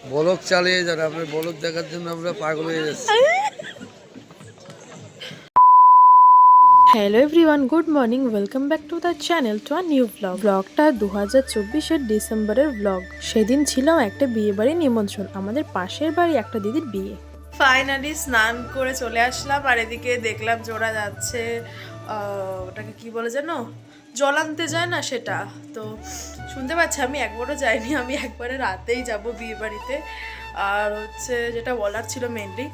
Blog চালিয়ে যান, আপনার ব্লগ দেখার জন্য আমরা পাগল হয়ে যাচ্ছি। Hello everyone, good morning, welcome back to the channel to a new ব্লগটা 2024-এর ডিসেম্বরের ব্লগ। সেদিন ছিল একটা বিয়ে বাড়ির নিমন্ত্রণ, আমাদের পাশের বাড়ি একটা দিদির বিয়ে। ফাইনালি স্নান করে চলে আসলাম, আর এদিকে দেখলাম যে ওরা যাচ্ছে, ওটাকে কি বলে যেন, জল আনতে যায় না সেটা। তো শুনতে পাচ্ছি, আমি একবারও যাইনি, আমি একবারে রাতেই যাব বিয়ে বাড়িতে। আর হচ্ছে যেটা বলার ছিল মেনলি,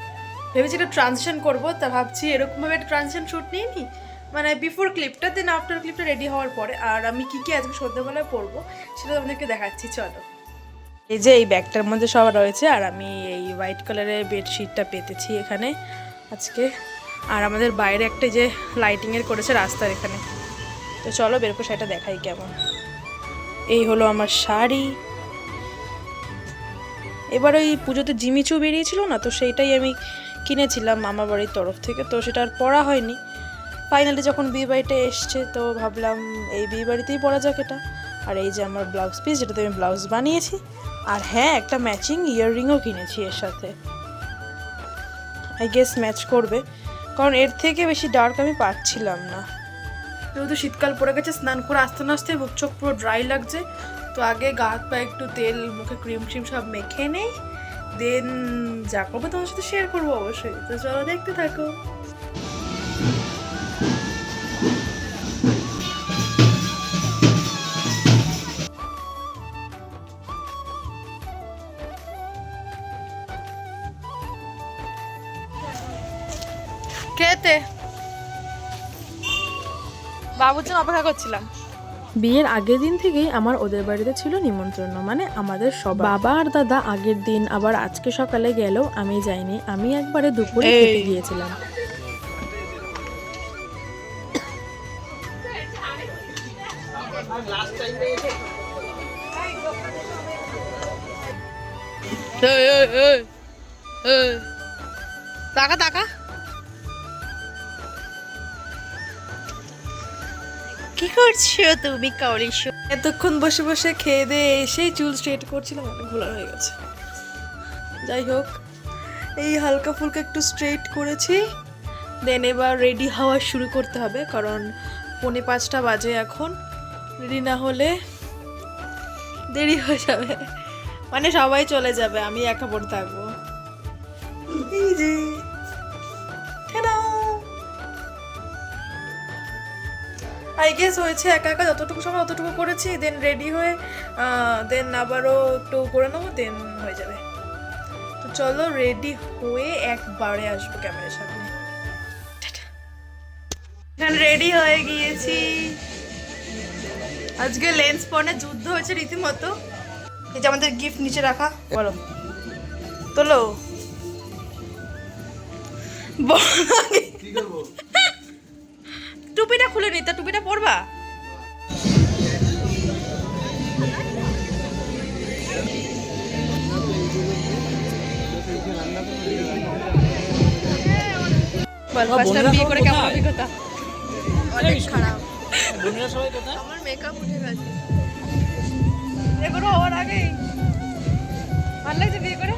ভেবেছি একটা ট্রানজিশন করবো, তা ভাবছি এরকমভাবে একটা ট্রানজিশন শ্যুট নিয়ে নিই, মানে বিফোর ক্লিপটা, দেন আফটার ক্লিপটা রেডি হওয়ার পরে। আর আমি কী কী আজকে সন্ধ্যাবেলায় পরবো সেটা তোমাদেরকে দেখাচ্ছি, চলো। এই যে এই ব্যাগটার মধ্যে সব রয়েছে, আর আমি এই হোয়াইট কালারের বেডশিটটা পেতেছি এখানে আজকে। আর আমাদের বাইরে একটা যে লাইটিংয়ের করেছে রাস্তার এখানে, তো চলো বের করে সেটা দেখাই কেমন। এই হলো আমার শাড়ি। এবার ওই পুজোতে জিমিচু বেরিয়েছিল না, তো সেইটাই আমি কিনেছিলাম মামা বাড়ির তরফ থেকে, তো সেটা আর পরা হয়নি। ফাইনালি যখন বিয়ে বাড়িটা এসছে, তো ভাবলাম এই বিয়ে বাড়িতেই পরা যাক এটা। আর এই যে আমার ব্লাউজ পিস, যেটাতে আমি ব্লাউজ বানিয়েছি। আর হ্যাঁ, একটা ম্যাচিং ইয়াররিংও কিনেছি এর সাথে, আই গেস ম্যাচ করবে, কারণ এর থেকে বেশি ডার্ক আমি পাচ্ছিলাম না। যেহেতু শীতকাল পড়ে গেছে, স্নান করে আসতে না আসতে মুখ চোখ পুরো ড্রাই লাগছে, তো আগে গা হাত পা একটু তেল, মুখে ক্রিম ট্রিম সব মেখে নেই, দেন যা করবো তোমার সাথে শেয়ার করবো অবশ্যই। তো চলো দেখতে থাকো। খেতে বাবুর জন্য অপেক্ষা করছিলাম। বিয়ের আগের দিন থেকেই আমার ওদের বাড়িতে ছিল নিমন্ত্রণ, মানে আমাদের সব বাবা আর দাদা আগের দিন, আবার আজকে সকালে গেলেও আমি যাইনি, আমি একবারে দুপুরে খেতে গিয়েছিলাম। টাকা টাকা কি করছো তুমি কাউরিস? এতক্ষণ বসে বসে খেয়ে দিয়ে এসেই চুল স্ট্রেট করছিলাম, অনেক ভুলার হয়ে গেছে। যাই হোক, এই হালকা ফুলকা একটু স্ট্রেট করেছি, দেন এবার রেডি হওয়া শুরু করতে হবে, কারণ 4:45 বাজে এখন। রেডি না হলে দেরি হয়ে যাবে, মানে সবাই চলে যাবে, আমি একা পড়ে থাকবো। এই যে আই গেস হয়েছে, একা একা যতটুকু সময় অতটুকু করেছি, দেন রেডি হয়ে দেন আবারও একটু করে নেবো, দেন হয়ে যাবে। তো চলো রেডি হয়ে একবারে আসবো ক্যামেরার সামনে। এখানে রেডি হয়ে গিয়েছি, আজকে লেন্স পর্নের যুদ্ধ হয়েছে রীতিমতো। এই যে আমাদের গিফট নিচে রাখা, বলো তোলো। টুপিটা খুলে নি, তা টুপিটা পরবা? বিয়ে করে কেমন অভিজ্ঞতা? অনেক খারাপ। আমার মেকআপ উঠে গেছে এগুলো হওয়ার আগেই। ভালো লাগছে বিয়ে করে?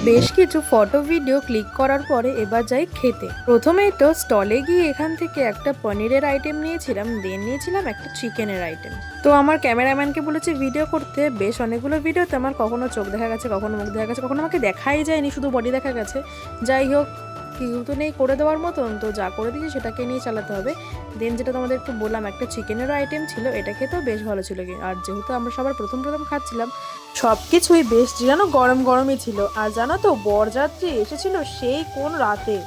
বেশ কিছু ফটো ভিডিও ক্লিক করার পরে এবার যাই খেতে। প্রথমেই তো স্টলে গিয়ে এখান থেকে একটা পনিরের আইটেম নিয়েছিলাম, দেন নিয়েছিলাম একটা চিকেনের আইটেম। তো আমার ক্যামেরাম্যানকে বলেছি ভিডিও করতে, বেশ অনেকগুলো ভিডিওতে আমার কখনো চোখ দেখা গেছে, কখনো মুখ দেখা গেছে, কখনো আমাকে দেখাই যায়নি, শুধু বডি দেখা গেছে। যাই হোক, কেউ তো নেই করে দেওয়ার মতন, তো যা করে দিয়েছি সেটাকে নিয়ে চালাতে হবে। দেন যেটা তোমাদের একটু বললাম, একটা চিকেনেরও আইটেম ছিল, এটা খেতেও বেশ ভালো ছিল। আর যেহেতু আমরা সবার প্রথম খাচ্ছিলাম, সব কিছুই বেশ যেন গরম গরমই ছিল। আর জানো তো, বরযাত্রী এসেছিল সেই কোন রাতে,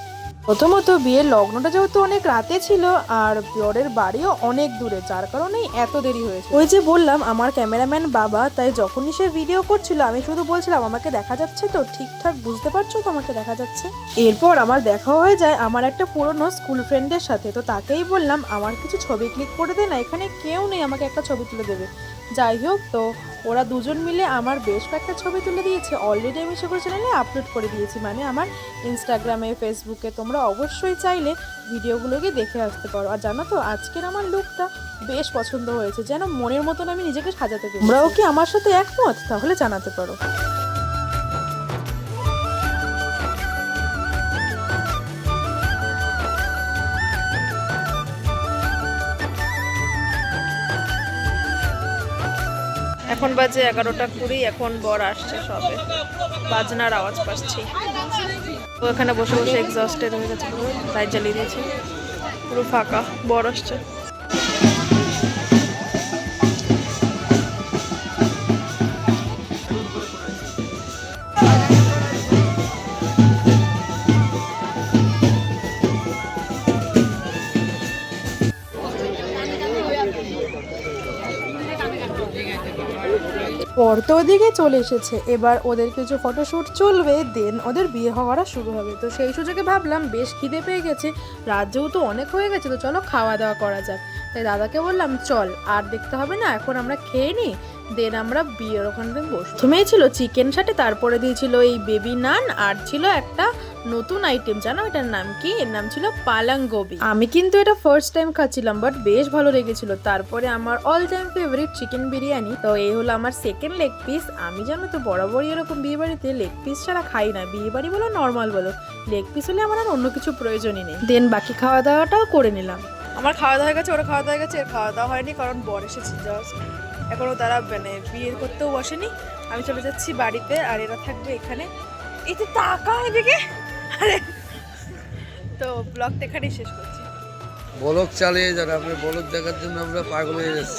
প্রথমত বিয়ের লগ্নটা যেহেতু অনেক রাতে ছিল আর বরের বাড়িও অনেক দূরে, যার কারণেই এত দেরি হয়েছে। ওই যে বললাম আমার ক্যামেরাম্যান বাবা, তাই যখনই সে ভিডিও করছিল আমি শুধু বলছিলাম আমাকে দেখা যাচ্ছে তো, ঠিকঠাক বুঝতে পারছো তো আমাকে দেখা যাচ্ছে। এরপর আমার দেখা হয়ে যায় আমার একটা পুরনো স্কুল ফ্রেন্ডের সাথে, তো তাকেই বললাম আমার কিছু ছবি ক্লিক করে দে না, এখানে কেউ নেই, আমাকে একটা ছবি তুলে দেবে। যাই হোক, তো ওরা দুজন মিলে আমার বেশ কয়েকটা ছবি তুলে দিয়েছে। অলরেডি আমি সেগুলো চ্যানেলে আপলোড করে দিয়েছি, মানে আমার ইনস্টাগ্রামে, ফেসবুকে। তোমরা অবশ্যই চাইলে ভিডিওগুলোকে দেখে আসতে পারো। আর জানো তো আজকের আমার লুকটা বেশ পছন্দ হয়েছে, যেন মনের মতন আমি নিজেকে সাজাতে পারি। তোমরাও কি আমার সাথে একমত? তাহলে জানাতে পারো। এখন বাজে 11:20, এখন বর আসছে সবে, বাজনার আওয়াজ পাচ্ছি। ও এখানে বসে বসে এক্সস্টেড হয়ে গেছে, পুরো লাইট জ্বালিয়ে দিয়েছে, পুরো ফাঁকা, বর আসছে। পর তো ওদিকে চলে এসেছে, এবার ওদের কিছু ফটোশ্যুট চলবে, দেন ওদের বিয়ে হওয়াটা শুরু হবে। তো সেই সুযোগে ভাবলাম বেশ খিদে পেয়ে গেছে, রাত যেহেতু অনেক হয়ে গেছে, তো চলো খাওয়া দাওয়া করা যাক। তাই দাদাকে বললাম চল, আর দেখতে হবে না, এখন আমরা খেয়ে নিই, দেন আমরা বিয়ের ওখানে বসবো। প্রথমেই ছিল চিকেন, সাথে তারপরে দিয়েছিল এই বেবি নান, আর ছিল একটা নতুন আইটেম, জানো এটার নাম কি? এর নাম ছিল পালাং গোবি। আমি কিন্তু এটা ফার্স্ট টাইম খাচ্ছিলাম, বাট বেশ ভালো লেগেছিল। তারপরে আমার all time favourite chicken biryani. তো এই হলো আমার সেকেন্ড লেগ পিস। আমি জানো তো বরাবরই এরকম বিয়ে বাড়িতে লেগ পিস ছাড়া খাই না, বিয়ে বাড়ি বলো নর্মাল বলো, লেগ পিস হলে আমার আর অন্য কিছু প্রয়োজনই নেই। দেন বাকি খাওয়া দাওয়াটাও করে নিলাম। আমার খাওয়া দাওয়া হয়ে গেছে, ওরা খাওয়া দাওয়া হয়ে গেছে, এর খাওয়া দাওয়া হয়নি কারণ বর এসেছে জাস্ট, এখনও তারা মানে বিয়ে করতেও বসেনি। আমি চলে যাচ্ছি বাড়িতে, আর এরা থাকবে এখানে। এই তো টাকা এদিকে। আরে তো ব্লগটা এখানেই শেষ করছি। ব্লগ চালিয়ে যান, আপনি ব্লগ দেখার জন্য আমরা পাগল হয়ে যাচ্ছি।